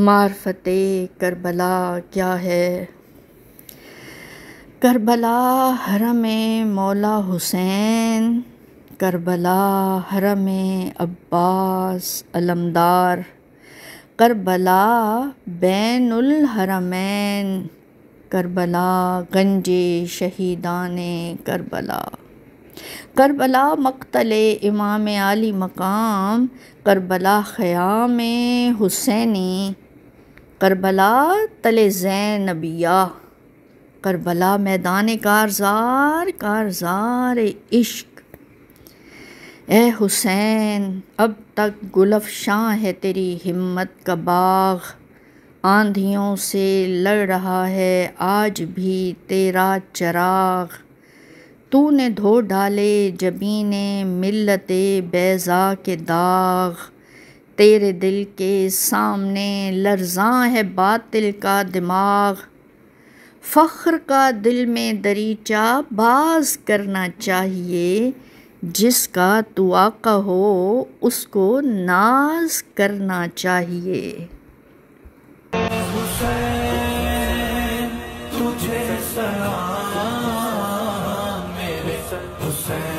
معرفت کربلا کیا ہے؟ کربلا حرم مولا حسین، کربلا حرم عباس علمدار، کربلا بین الحرمین، کربلا گنج شہیدان کربلا، کربلا مقتل امام علی مقام، کربلا خیام حسینی، کربلا تل زینبیہ، کربلا میدان کارزار، کارزار عشق۔ اے حسین اب تک گل افشاں ہے تیری ہمت کا باغ، آندھیوں سے لڑ رہا ہے آج بھی تیرا چراغ، تو نے دھو ڈالے جبین ملت بیضا کے داغ، تیرے دل کے سامنے لرزاں ہے باطل کا دماغ، فخر کا دل میں دریچہ باز کرنا چاہیے، جس کا تو آقا ہو اس کو ناز کرنا چاہیے۔ حسین تجھے سلام میرے حسین۔